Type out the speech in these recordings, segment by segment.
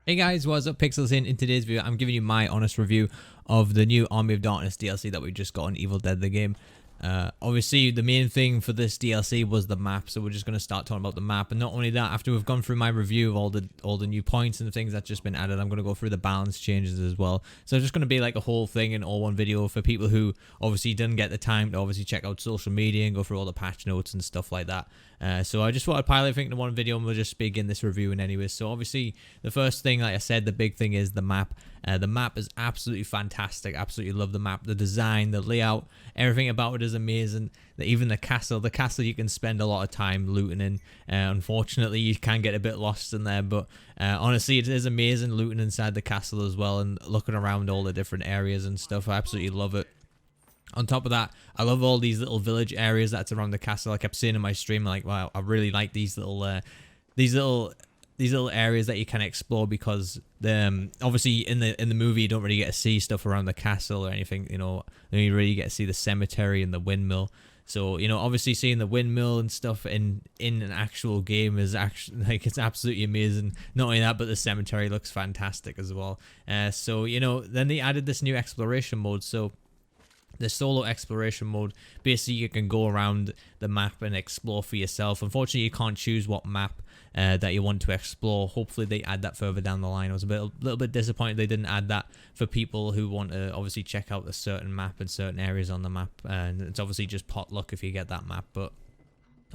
Hey guys, what's up? Pixels in. In today's video, I'm giving you my honest review of the new Army of Darkness DLC that we just got on Evil Dead the game. Obviously, the main thing for this DLC was the map, so we're just going to start talking about the map. And not only that, after we've gone through my review of all the new points and things that's just been added, I'm going to go through the balance changes as well. So it's just going to be like a whole thing in all one video for people who obviously didn't get the time to obviously check out social media and go through all the patch notes and stuff like that. So I just thought I'd pilot everything into one video and we'll just begin this review in anyways. So obviously the first thing, like I said, the big thing is the map. The map is absolutely fantastic. Absolutely love the map. The design, the layout, everything about it is amazing. Even the castle you can spend a lot of time looting in. Unfortunately, you can get a bit lost in there, but honestly, it is amazing looting inside the castle as well and looking around all the different areas and stuff. I absolutely love it. On top of that, I love all these little village areas that's around the castle. I kept saying in my stream, like, wow, I really like these little areas that you can explore, because obviously in the movie you don't really get to see stuff around the castle or anything. You really get to see the cemetery and the windmill. So obviously seeing the windmill and stuff in an actual game is actually like, it's absolutely amazing. Not only that, but the cemetery looks fantastic as well. So then they added this new exploration mode. So the solo exploration mode, basically you can go around the map and explore for yourself. Unfortunately, you can't choose what map that you want to explore. Hopefully they add that further down the line. I was a little bit disappointed they didn't add that for people who want to obviously check out a certain map and certain areas on the map. And it's obviously just pot luck if you get that map, but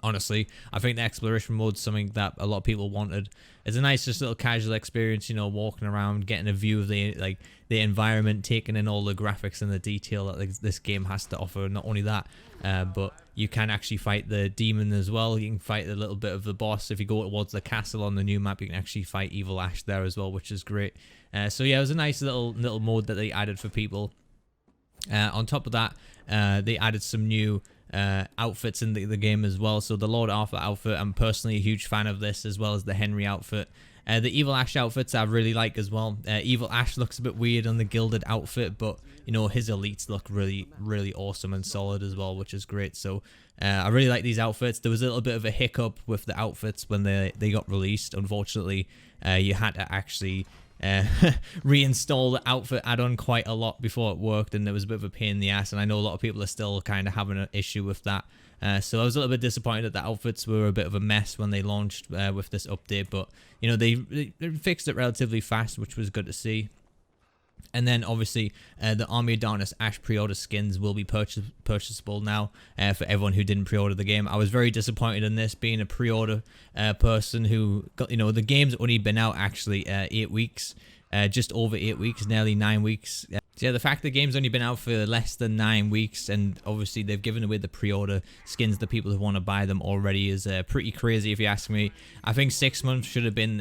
honestly, I think the exploration mode is something that a lot of people wanted. It's a nice, just little casual experience, walking around, getting a view of the environment, taking in all the graphics and the detail that this game has to offer. Not only that, but you can actually fight the demon as well. You can fight a little bit of the boss. If you go towards the castle on the new map, you can actually fight Evil Ash there as well, which is great. So yeah, it was a nice little mode that they added for people. On top of that, they added some new outfits in the game as well. So the Lord Arthur outfit, I'm personally a huge fan of this, as well as the Henry outfit. The Evil Ash outfits I really like as well. Evil Ash looks a bit weird on the gilded outfit, but his elites look really awesome and solid as well, which is great. So I really like these outfits. There was a little bit of a hiccup with the outfits when they got released. Unfortunately, you had to actually reinstall the outfit add-on quite a lot before it worked, and it was a bit of a pain in the ass, and I know a lot of people are still kind of having an issue with that. So I was a little bit disappointed that the outfits were a bit of a mess when they launched with this update, but they fixed it relatively fast, which was good to see. And then obviously the Army of Darkness Ash pre-order skins will be purchasable now for everyone who didn't pre-order the game. I was very disappointed in this, being a pre-order person who got, the game's only been out actually 8 weeks, just over 8 weeks, nearly 9 weeks. So yeah, the fact the game's only been out for less than 9 weeks, and obviously they've given away the pre-order skins to people who want to buy them already, is pretty crazy if you ask me. I think 6 months should have been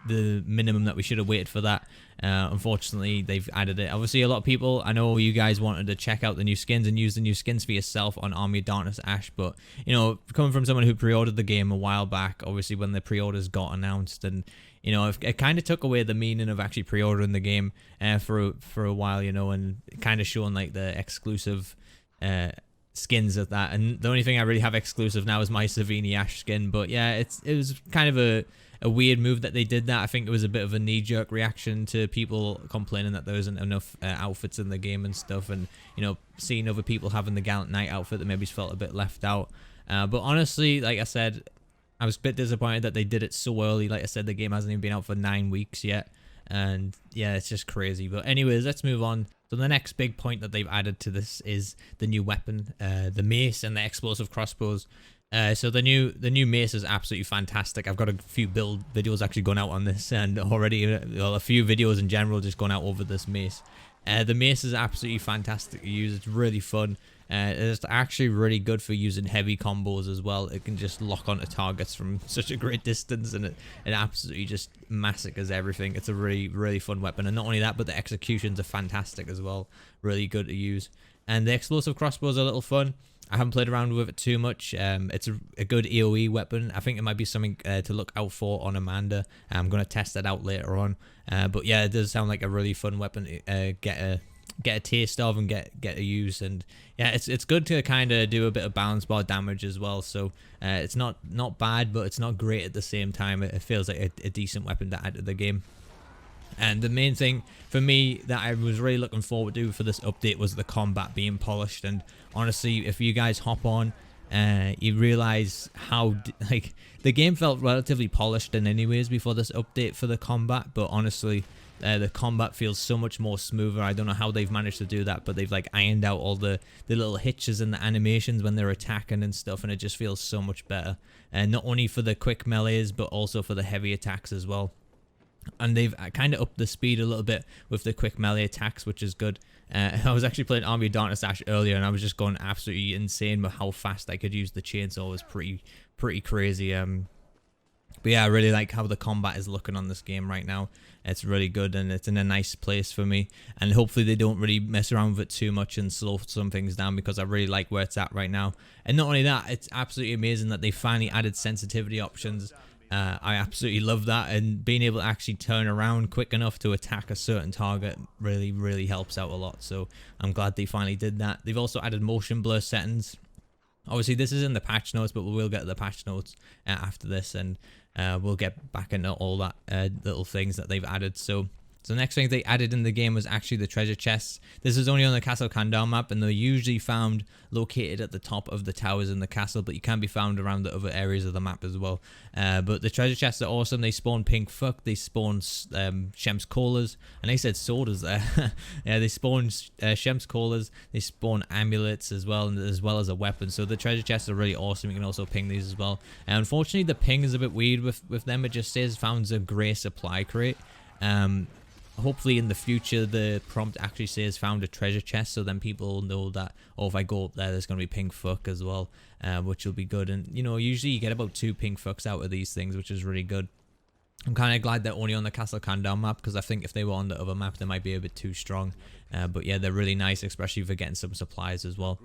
the minimum that we should have waited for that. Unfortunately, they've added it. Obviously, a lot of people, I know you guys wanted to check out the new skins and use the new skins for yourself on Army of Darkness Ash, but coming from someone who pre-ordered the game a while back, obviously when the pre-orders got announced, and it kind of took away the meaning of actually pre-ordering the game for a while, and kind of showing like the exclusive skins of that. And the only thing I really have exclusive now is my Savini Ash skin. But yeah, it was kind of a weird move that they did that. I think it was a bit of a knee-jerk reaction to people complaining that there wasn't enough outfits in the game and stuff, and seeing other people having the Gallant Knight outfit that maybe felt a bit left out. But honestly, like I said, I was a bit disappointed that they did it so early. Like I said, the game hasn't even been out for 9 weeks yet, and yeah, it's just crazy. But anyways, let's move on. So the next big point that they've added to this is the new weapon, the mace and the explosive crossbows. So the new mace is absolutely fantastic. I've got a few build videos actually going out on this, and already a few videos in general just going out over this mace. The mace is absolutely fantastic to use. It's really fun. It's actually really good for using heavy combos as well. It can just lock onto targets from such a great distance, and it absolutely just massacres everything. It's a really fun weapon, and not only that, but the executions are fantastic as well. Really good to use. And the explosive crossbows are a little fun. I haven't played around with it too much. It's a good AoE weapon. I think it might be something to look out for on Amanda. I'm going to test that out later on. But yeah, it does sound like a really fun weapon to get get a taste of and get a use. And yeah, it's good to kind of do a bit of balance bar damage as well. So it's not bad, but it's not great at the same time. It feels like a decent weapon to add to the game. And the main thing for me that I was really looking forward to for this update was the combat being polished. And honestly, if you guys hop on, you realize how like the game felt relatively polished in anyways before this update for the combat, but honestly the combat feels so much more smoother. I don't know how they've managed to do that, but they've like ironed out all the little hitches and the animations when they're attacking and stuff, and it just feels so much better. And not only for the quick melees, but also for the heavy attacks as well. And they've kind of upped the speed a little bit with the quick melee attacks, which is good. I was actually playing Army of Darkness Ash earlier, and I was just going absolutely insane with how fast I could use the chainsaw. It was pretty crazy. But yeah, I really like how the combat is looking on this game right now. It's really good, and it's in a nice place for me. And hopefully they don't really mess around with it too much and slow some things down, because I really like where it's at right now. And not only that, it's absolutely amazing that they finally added sensitivity options. I absolutely love that, and being able to actually turn around quick enough to attack a certain target really helps out a lot. So I'm glad they finally did that. They've also added motion blur settings. Obviously this is in the patch notes, but we will get to the patch notes after this, and we'll get back into all that little things that they've added. So the next thing they added in the game was actually the treasure chests. This is only on the Castle Kandar map, and they're usually found located at the top of the towers in the castle, but you can be found around the other areas of the map as well. But the treasure chests are awesome. They spawn pink fuck, they spawn Shem's Callers, and they said sworders there. Yeah, they spawn Shem's Callers, they spawn amulets as well, and as well as a weapon. So the treasure chests are really awesome. You can also ping these as well. Unfortunately, the ping is a bit weird with them. It just says found a grey supply crate. Hopefully in the future the prompt actually says found a treasure chest, so then people know that, oh, if I go up there's going to be pink fuck as well, which will be good. And you know, usually you get about 2 pink fucks out of these things, which is really good. I'm kind of glad they're only on the Castle Kandar map, because I think if they were on the other map they might be a bit too strong. But yeah, they're really nice, especially for getting some supplies as well.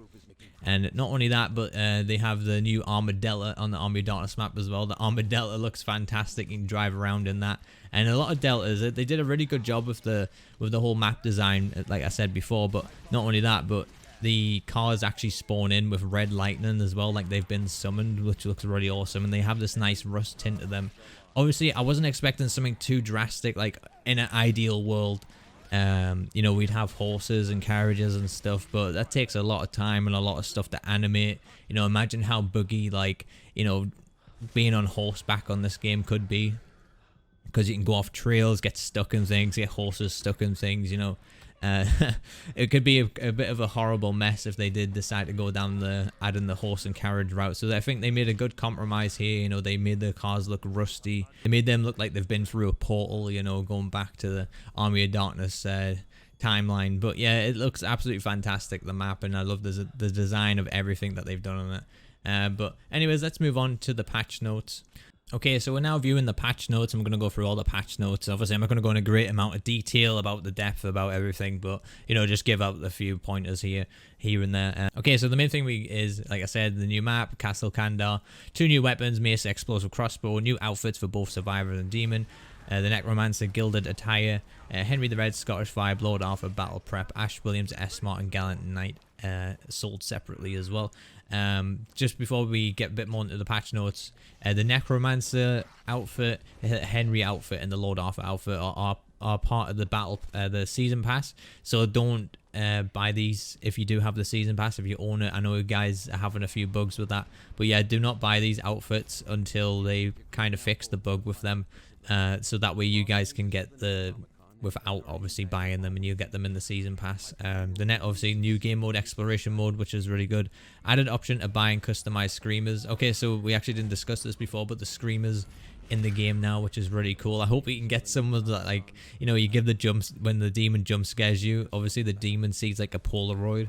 And not only that, but they have the new Armored Delta on the Army of Darkness map as well. The Armored Delta looks fantastic. You can drive around in that. And a lot of deltas, they did a really good job with the whole map design, like I said before. But not only that, but the cars actually spawn in with red lightning as well, like they've been summoned, which looks really awesome. And they have this nice rust tint to them. Obviously, I wasn't expecting something too drastic, like in an ideal world. You know, we'd have horses and carriages and stuff, but that takes a lot of time and a lot of stuff to animate. You know, imagine how buggy, like, you know, being on horseback on this game could be, because you can go off trails, get stuck in things, get horses stuck in things, you know. It could be a bit of a horrible mess if they did decide to go down adding the horse and carriage route. So I think they made a good compromise here. You know, they made the cars look rusty. They made them look like they've been through a portal, you know, going back to the Army of Darkness timeline. But yeah, it looks absolutely fantastic, the map, and I love the design of everything that they've done on it. But anyways, let's move on to the patch notes. Okay, so we're now viewing the patch notes. I'm going to go through all the patch notes. Obviously, I'm not going to go in a great amount of detail about the depth, about everything, but, you know, just give out a few pointers here and there. Okay, so the main thing is, like I said, the new map, Castle Kandar, 2 new weapons, Mace, Explosive Crossbow, new outfits for both Survivor and Demon, the Necromancer Gilded Attire, Henry the Red, Scottish Vibe, Lord Arthur, Battle Prep, Ash Williams, S-Smart, and Gallant Knight, sold separately as well. Just before we get a bit more into the patch notes, the Necromancer outfit, the Henry outfit, and the Lord Arthur outfit are part of the season pass. So don't buy these if you do have the season pass, if you own it. I know you guys are having a few bugs with that, but yeah, do not buy these outfits until they kind of fix the bug with them, so that way you guys can get the without obviously buying them, and you get them in the season pass. Obviously new game mode, exploration mode, which is really good. Added option to buy and customize screamers. Okay, so we actually didn't discuss this before, but the screamers in the game now, which is really cool. I hope we can get some of the, like, you know, you give the jumps when the demon jump scares you. Obviously the demon sees like a Polaroid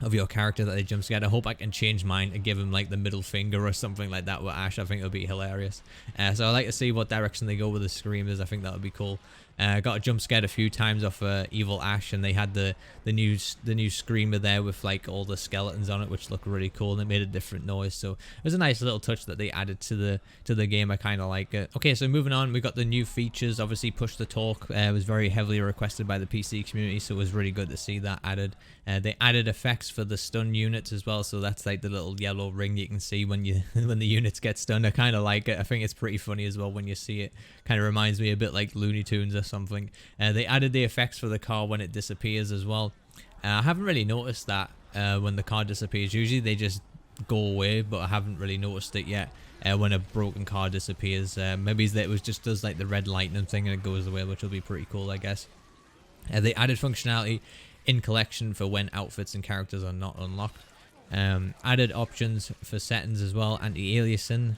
of your character that they jump scared. I hope I can change mine and give him like the middle finger or something like that with Ash. I think it would be hilarious. So I like to see what direction they go with the screamers. I think that would be cool. Got jump scared a few times off Evil Ash, and they had the new screamer there with like all the skeletons on it, which looked really cool, and it made a different noise. So it was a nice little touch that they added to the game. I kind of like it. Okay, so moving on, we got the new features. Obviously, Push to Talk was very heavily requested by the PC community, so it was really good to see that added. They added effects for the stun units as well, so that's like the little yellow ring you can see when you when the units get stunned. I kind of like it. I think it's pretty funny as well when you see it. Kind of reminds me a bit like Looney Tunes or something. They added the effects for the car when it disappears as well. I haven't really noticed that when the car disappears. Usually they just go away, but I haven't really noticed it yet when a broken car disappears. Maybe it was just does like the red lightning thing and it goes away, which will be pretty cool, I guess. They added functionality in collection for when outfits and characters are not unlocked. Added options for settings as well. Anti-aliasing,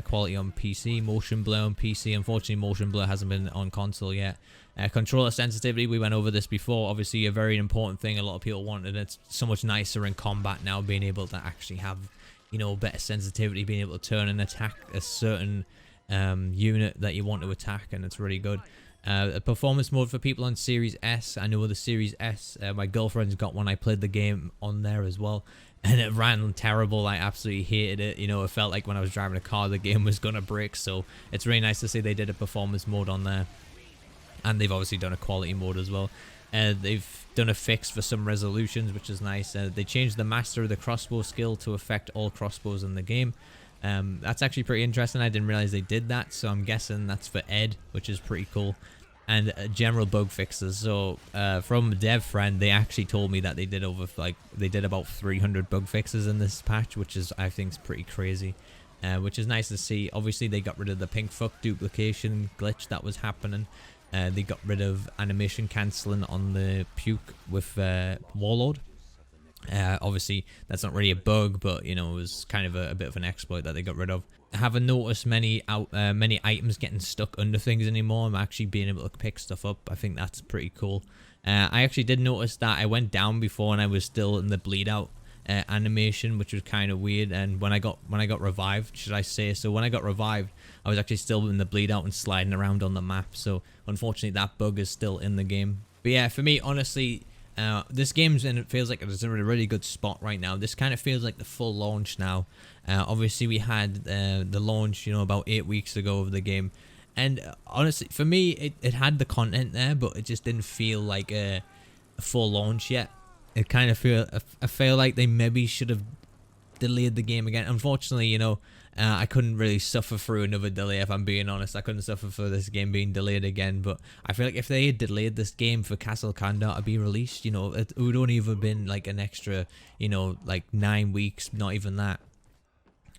quality on PC, motion blur on PC. Unfortunately, motion blur hasn't been on console yet. Controller sensitivity, we went over this before. Obviously, a very important thing a lot of people wanted. It's so much nicer in combat now, being able to actually have, you know, better sensitivity, being able to turn and attack a certain unit that you want to attack, and it's really good. A performance mode for people on Series S. I know the Series S, my girlfriend's got one. I played the game on there as well, and it ran terrible. I absolutely hated it. You know, it felt like when I was driving a car, the game was gonna break. So it's really nice to see they did a performance mode on there, and they've obviously done a quality mode as well. They've done a fix for some resolutions, which is nice. They changed the master of the crossbow skill to affect all crossbows in the game. That's actually pretty interesting. I didn't realize they did that, so I'm guessing that's for Ed, which is pretty cool. And general bug fixes. So from a dev friend, they actually told me that they did about 300 bug fixes in this patch, which is, I think, is pretty crazy. Which is nice to see. Obviously, they got rid of the pink fuck duplication glitch that was happening. They got rid of animation cancelling on the puke with Warlord. Obviously, that's not really a bug, but you know, it was kind of a bit of an exploit that they got rid of. I haven't noticed many items getting stuck under things anymore. I'm actually being able to pick stuff up. I think that's pretty cool. I actually did notice that I went down before and I was still in the bleed out animation, which was kind of weird. And when I got revived, should I say, so when I got revived, I was actually still in the bleed out and sliding around on the map. So unfortunately, that bug is still in the game. But yeah, for me, honestly, this game's in, it feels like it's in a really good spot right now. This kind of feels like the full launch now. Obviously, we had the launch, you know, about 8 weeks ago of the game, and honestly, for me, it had the content there, but it just didn't feel like a full launch yet. It kind of I feel like they maybe should have delayed the game again. Unfortunately, you know, I couldn't really suffer through another delay, if I'm being honest. I couldn't suffer for this game being delayed again, but I feel like if they had delayed this game for Castle Kandar to be released, you know, it would only have been like an extra, you know, like 9 weeks, not even that,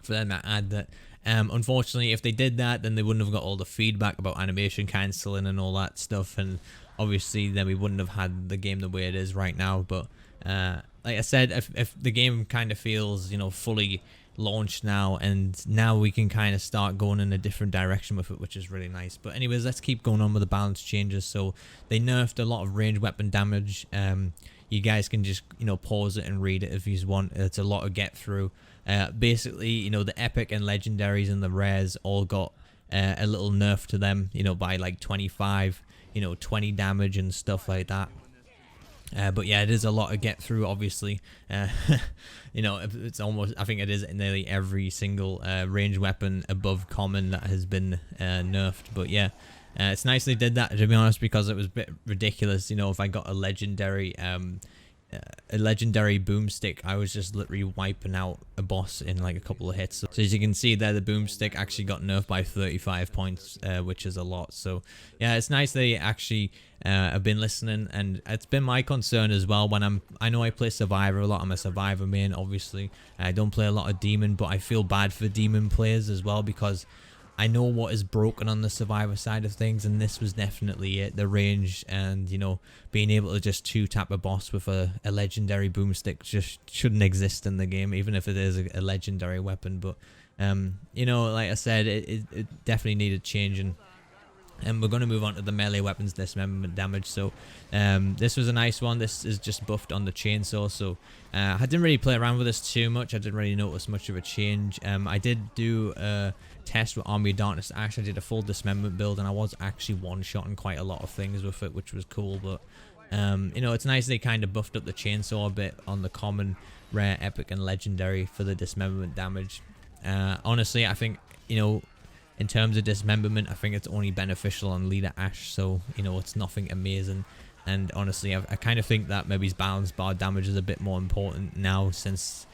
for them to add that. Unfortunately, if they did that, then they wouldn't have got all the feedback about animation cancelling and all that stuff, and obviously then we wouldn't have had the game the way it is right now. But like I said, if the game kind of feels, you know, fully launched now, and now we can kind of start going in a different direction with it, which is really nice. But anyways, let's keep going on with the balance changes. So they nerfed a lot of ranged weapon damage. You guys can just, you know, pause it and read it if you want. It's a lot to get through. Basically, you know, the epic and legendaries and the rares all got a little nerf to them, you know, by like 25, you know, 20 damage and stuff like that. But yeah, it is a lot to get through, obviously. You know, it's almost, I think it is nearly every single ranged weapon above common that has been nerfed. But yeah, it's nice they did that, to be honest, because it was a bit ridiculous. You know, if I got a legendary boomstick, I was just literally wiping out a boss in like a couple of hits. So as you can see there, the boomstick actually got nerfed by 35 points, which is a lot. So yeah, it's nice they actually have been listening, and it's been my concern as well when I know I play Survivor a lot. I'm a Survivor main, obviously. I don't play a lot of Demon, but I feel bad for Demon players as well, because I know what is broken on the Survivor side of things, and this was definitely it. The range and, you know, being able to just 2-tap a boss with a legendary boomstick just shouldn't exist in the game, even if it is a legendary weapon. But, you know, like I said, it definitely needed changing. And we're going to move on to the melee weapons dismemberment damage. So this was a nice one. This is just buffed on the chainsaw. So I didn't really play around with this too much. I didn't really notice much of a change. I did do a test with Army of Darkness Ash. I did a full dismemberment build, and I was actually one-shotting quite a lot of things with it, which was cool. But you know, it's nice they kind of buffed up the chainsaw a bit on the common, rare, epic, and legendary for the dismemberment damage. Honestly, I think, you know, in terms of dismemberment, I think it's only beneficial on Leader Ash, so, you know, it's nothing amazing. And honestly, I kind of think that maybe his balance bar damage is a bit more important now, since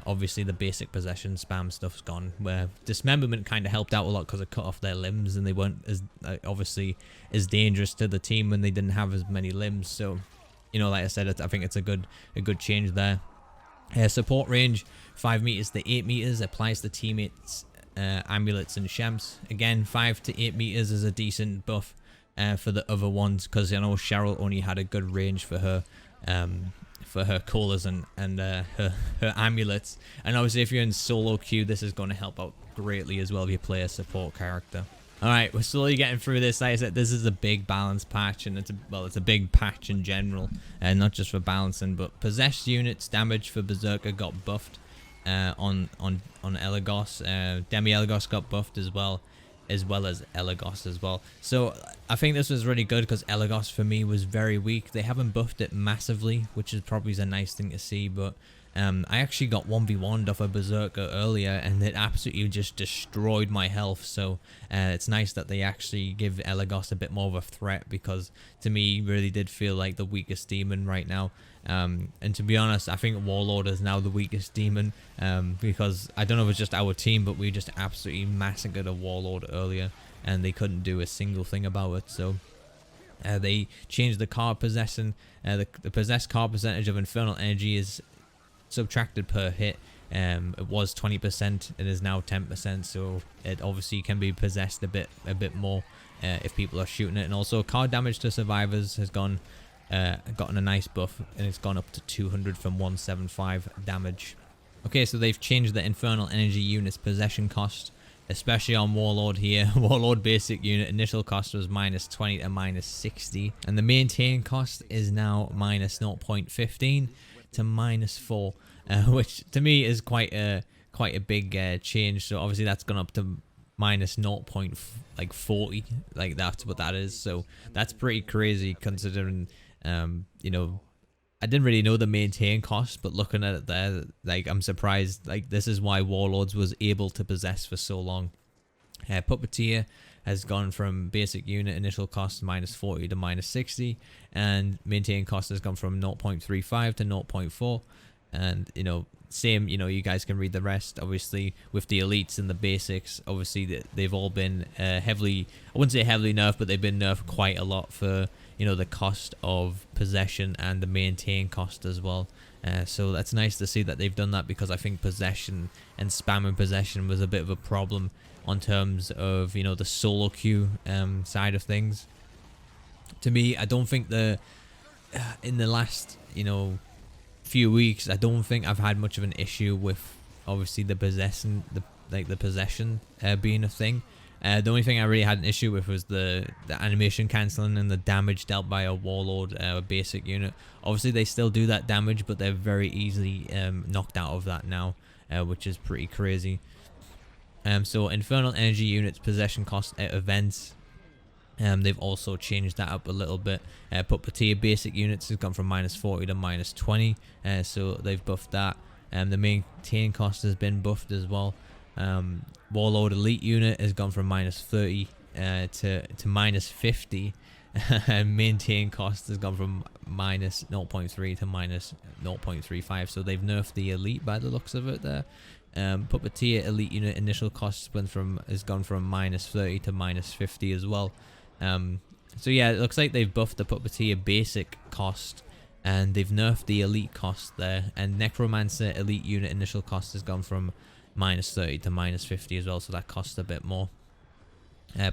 obviously the basic possession spam stuff's gone, where dismemberment kind of helped out a lot because it cut off their limbs, and they weren't as obviously as dangerous to the team when they didn't have as many limbs. So, you know, like I said, I think it's a good change there. Support range 5 meters to 8 meters applies to teammates, amulets and shemps. Again, 5 to 8 meters is a decent buff for the other ones, because I know Cheryl only had a good range for her colas and her amulets. And obviously, if you're in solo queue, this is going to help out greatly as well if you play a support character. Alright, we're slowly getting through this. Like I said, this is a big balance patch, and it's a big patch in general, and not just for balancing, but possessed units damage for Berserker got buffed on Elagos. Demi Elagos got buffed as well as Elagos as well. So I think this was really good, because Elagos for me was very weak. They haven't buffed it massively, which is probably a nice thing to see, but I actually got 1v1'd off a Berserker earlier, and it absolutely just destroyed my health. So it's nice that they actually give Elagos a bit more of a threat, because to me, really did feel like the weakest demon right now. And to be honest, I think Warlord is now the weakest demon, because I don't know if it's just our team, but we just absolutely massacred a Warlord earlier, and they couldn't do a single thing about it. So they changed the card possession. The possessed card percentage of Infernal Energy is subtracted per hit. It was 20%, it is now 10%, so it obviously can be possessed a bit more if people are shooting it. And also card damage to survivors has gotten a nice buff, and it's gone up to 200 from 175 damage. Okay, so they've changed the Infernal Energy unit's possession cost, especially on Warlord here. Warlord basic unit initial cost was -20 to -60, and the maintain cost is now -0.15 to -4, which to me is quite a big change. So obviously that's gone up to -0.40, like that's what that is. So that's pretty crazy, considering you know, I didn't really know the maintain cost, but looking at it there, like, I'm surprised. Like, this is why Warlords was able to possess for so long. Puppeteer has gone from basic unit initial cost -40 to -60, and maintain cost has gone from 0.35 to 0.4. And, you know, same, you know, you guys can read the rest. Obviously, with the elites and the basics, obviously they've all been heavily, I wouldn't say heavily nerfed, but they've been nerfed quite a lot for, you know, the cost of possession and the maintain cost as well. So that's nice to see that they've done that, because I think possession and spamming possession was a bit of a problem on terms of, you know, the solo queue side of things. To me, I don't think in the last, you know, few weeks, I don't think I've had much of an issue with obviously the possession being a thing. The only thing I really had an issue with was the animation cancelling and the damage dealt by a Warlord basic unit. Obviously they still do that damage, but they're very easily knocked out of that now, which is pretty crazy. So Infernal Energy units possession cost at events, they've also changed that up a little bit. Puppeteer basic units has gone from -40 to -20, so they've buffed that. The maintain cost has been buffed as well. Warlord elite unit has gone from -30 to -50, and maintain cost has gone from -0.3 to -0.35. So they've nerfed the elite by the looks of it there. Puppeteer elite unit initial cost has gone from -30 to -50 as well. So yeah, it looks like they've buffed the Puppeteer basic cost, and they've nerfed the elite cost there. And Necromancer elite unit initial cost has gone from -30 to -50 as well, so that costs a bit more.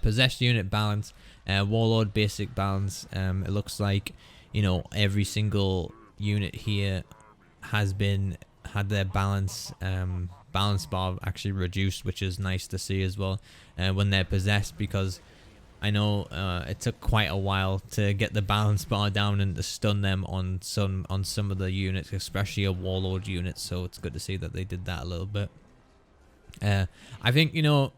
Possessed unit balance, Warlord basic balance, it looks like, you know, every single unit here had their balance bar actually reduced, which is nice to see as well when they're possessed, because I know it took quite a while to get the balance bar down and to stun them on some of the units, especially a warlord unit. So it's good to see that they did that a little bit. I think, you know,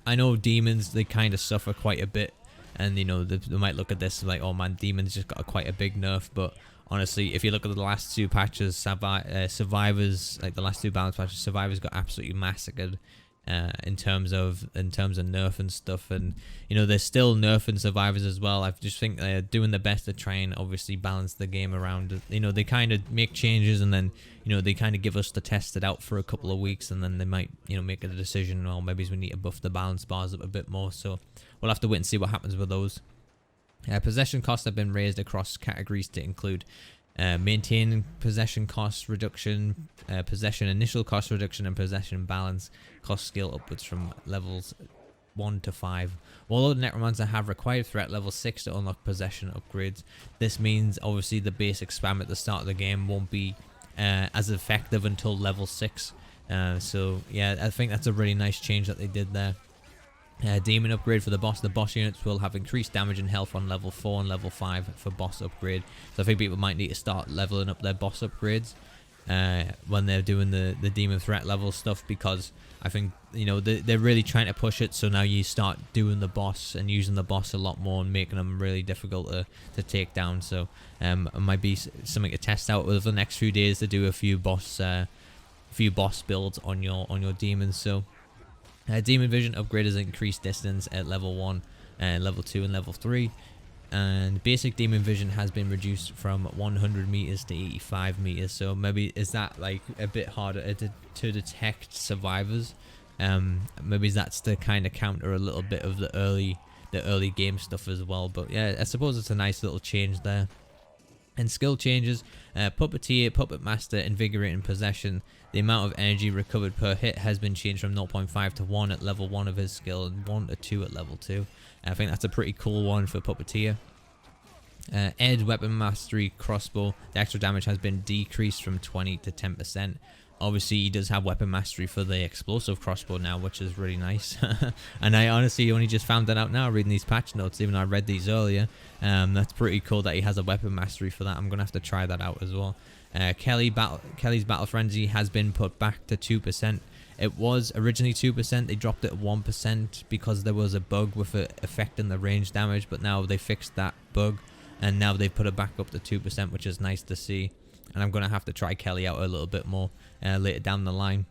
I know demons, they kind of suffer quite a bit, and you know they might look at this like, oh man, demons just got quite a big nerf, but honestly, if you look at the last two patches, survivors, like the last two balance patches, survivors got absolutely massacred in terms of nerf and stuff. And you know, they're still nerfing survivors as well. I just think they're doing the best to try and obviously balance the game around. You know, they kind of make changes, and then you know they kind of give us to test it out for a couple of weeks, and then they might, you know, make a decision, well, maybe we need to buff the balance bars up a bit more. So we'll have to wait and see what happens with those. Possession costs have been raised across categories to include maintaining possession cost reduction, possession initial cost reduction, and possession balance cost scale upwards from levels 1 to 5. Warlord and Necromancer have required threat level 6 to unlock possession upgrades. This means obviously the basic spam at the start of the game won't be as effective until level 6. So yeah, I think that's a really nice change that they did there. Demon upgrade for the boss. The boss units will have increased damage and health on level 4 and level 5 for boss upgrade. So I think people might need to start leveling up their boss upgrades when they're doing the demon threat level stuff, because I think, you know, they're really trying to push it. So now you start doing the boss and using the boss a lot more and making them really difficult to take down. So it might be something to test out over the next few days, to do a few boss builds on your demons. So Demon Vision upgrade is increased distance at level 1, level 2 and level 3. And basic Demon Vision has been reduced from 100 meters to 85 meters. So maybe is that like a bit harder to detect survivors? Maybe that's to kind of counter a little bit of the early game stuff as well. But yeah, I suppose it's a nice little change there. And skill changes, Puppeteer, Puppet Master, Invigorating Possession. The amount of energy recovered per hit has been changed from 0.5 to 1 at level 1 of his skill, and 1 to 2 at level 2. I think that's a pretty cool one for Puppeteer. Ed, Weapon Mastery, Crossbow. The extra damage has been decreased from 20 to 10%. Obviously, he does have Weapon Mastery for the Explosive Crossbow now, which is really nice. And I honestly only just found that out now, reading these patch notes, even though I read these earlier. That's pretty cool that he has a Weapon Mastery for that. I'm going to have to try that out as well. Kelly's Battle Frenzy has been put back to 2%. It was originally 2%. They dropped it at 1% because there was a bug with it affecting the range damage, but now they fixed that bug, and now they've put it back up to 2%, which is nice to see. And I'm going to have to try Kelly out a little bit more later down the line.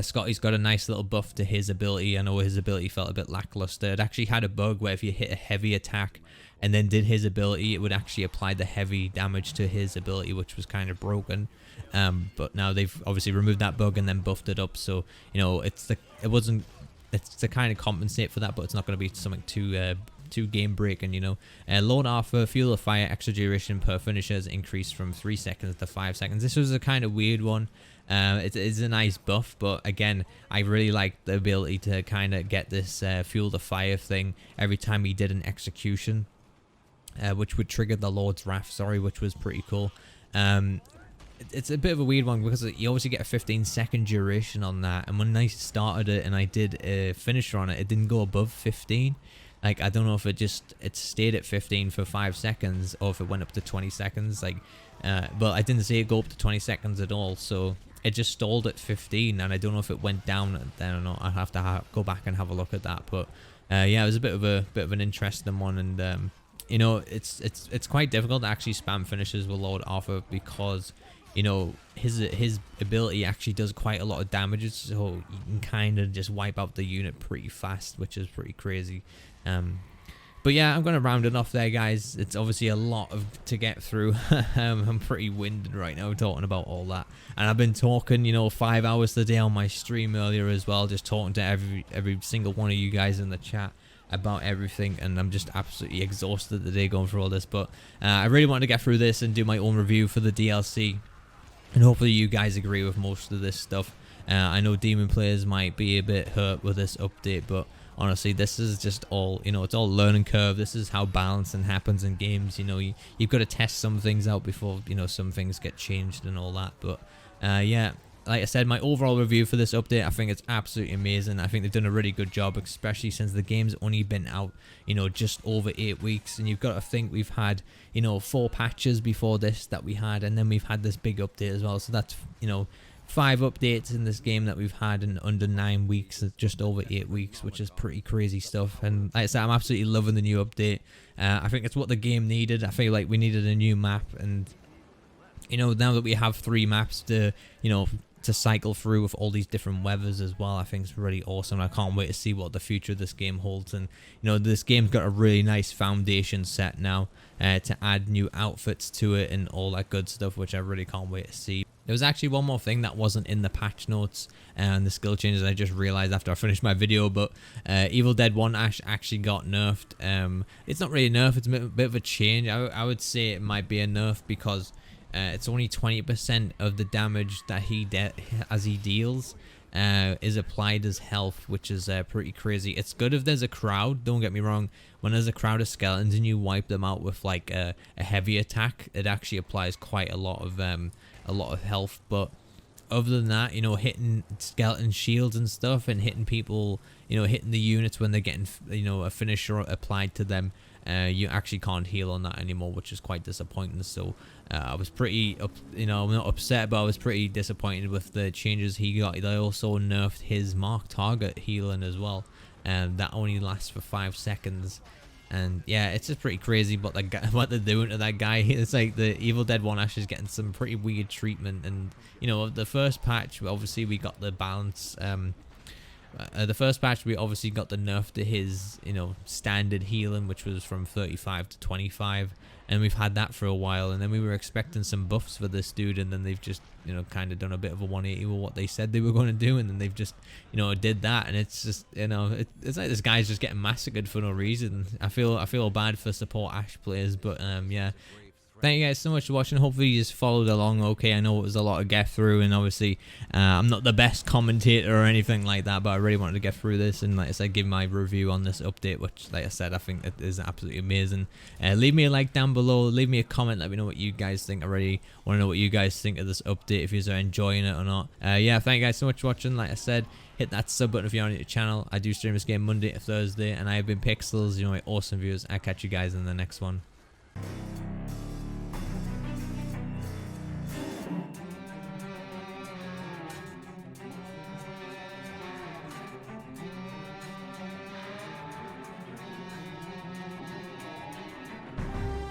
Scotty's got a nice little buff to his ability. I know his ability felt a bit lackluster. It actually had a bug where if you hit a heavy attack and then did his ability, it would actually apply the heavy damage to his ability, which was kind of broken. But now they've obviously removed that bug and then buffed it up. So, you know, it's to kind of compensate for that, but it's not going to be something too game breaking, you know. Lord Arthur, Fuel of Fire, extra duration per finisher has increased from 3 seconds to 5 seconds. This was a kind of weird one. It's a nice buff, but again, I really like the ability to kind of get this Fuel the Fire thing every time he did an execution, which would trigger the Lord's Wrath, which was pretty cool. It's a bit of a weird one because you obviously get a 15-second duration on that, and when I started it and I did a finisher on it, it didn't go above 15. Like, I don't know if it stayed at 15 for 5 seconds or if it went up to 20 seconds. Like, but I didn't see it go up to 20 seconds at all. So it just stalled at 15, and I don't know if it went down then or not. I'll have to go back and have a look at that. But yeah, it was a bit of an interesting one, and you know, it's quite difficult to actually spam finishes with Lord Arthur because, you know, his ability actually does quite a lot of damage, so you can kind of just wipe out the unit pretty fast, which is pretty crazy. But yeah, I'm going to round it off there, guys. It's obviously a lot to get through. I'm pretty winded right now talking about all that. And I've been talking, you know, 5 hours a day on my stream earlier as well, just talking to every single one of you guys in the chat about everything, and I'm just absolutely exhausted today going through all this. But I really wanted to get through this and do my own review for the DLC, and hopefully you guys agree with most of this stuff. I know Demon players might be a bit hurt with this update, but honestly, this is just all, you know, it's all learning curve. This is how balancing happens in games. You know, you've got to test some things out before, you know, some things get changed and all that. But yeah, like I said, my overall review for this update, I think it's absolutely amazing. I think they've done a really good job, especially since the game's only been out, you know, just over 8 weeks. And you've got to think we've had, you know, 4 patches before this that we had, and then we've had this big update as well. So that's, you know, 5 updates in this game that we've had in under 9 weeks, just over 8 weeks, which is pretty crazy stuff. And like I said, I'm absolutely loving the new update. I think it's what the game needed. I feel like we needed a new map, and you know, now that we have 3 maps to, you know, to cycle through with all these different weathers as well, I think it's really awesome. I can't wait to see what the future of this game holds. And you know, this game's got a really nice foundation set now to add new outfits to it and all that good stuff, which I really can't wait to see. There was actually one more thing that wasn't in the patch notes and the skill changes I just realized after I finished my video, but Evil Dead 1 Ash actually got nerfed. It's not really a nerf, it's a bit of a change. I would say it might be a nerf because it's only 20% of the damage that he deals is applied as health, which is pretty crazy. It's good if there's a crowd, don't get me wrong. When there's a crowd of skeletons and you wipe them out with like a heavy attack, it actually applies quite a lot of health. But other than that, you know, hitting skeleton shields and stuff and hitting people, you know, hitting the units when they're getting, you know, a finisher applied to them, you actually can't heal on that anymore, which is quite disappointing. So I was pretty you know, I'm not upset, but I was pretty disappointed with the changes he got. They also nerfed his mark target healing as well, and that only lasts for 5 seconds. And yeah, it's just pretty crazy what what they're doing to that guy. It's like the Evil Dead 1 Ash is getting some pretty weird treatment. And you know, the first patch, obviously we got the balance. The first patch we obviously got the nerf to his, you know, standard healing, which was from 35 to 25, and we've had that for a while. And then we were expecting some buffs for this dude, and then they've just, you know, kind of done a bit of a 180 with what they said they were going to do, and then they've just, you know, did that. And it's just, you know, it's like this guy's just getting massacred for no reason. I feel bad for support Ash players, but yeah. Thank you guys so much for watching. Hopefully you just followed along okay. I know it was a lot to get through, and obviously I'm not the best commentator or anything like that, but I really wanted to get through this and, like I said, give my review on this update, which, like I said, I think it is absolutely amazing. Leave me a like down below, leave me a comment, let me know what you guys think. I really want to know what you guys think of this update, if you are enjoying it or not. Yeah, thank you guys so much for watching. Like I said, hit that sub button if you're on your channel. I do stream this game Monday to Thursday, and I have been Pixels, you know, my awesome viewers. I'll catch you guys in the next one.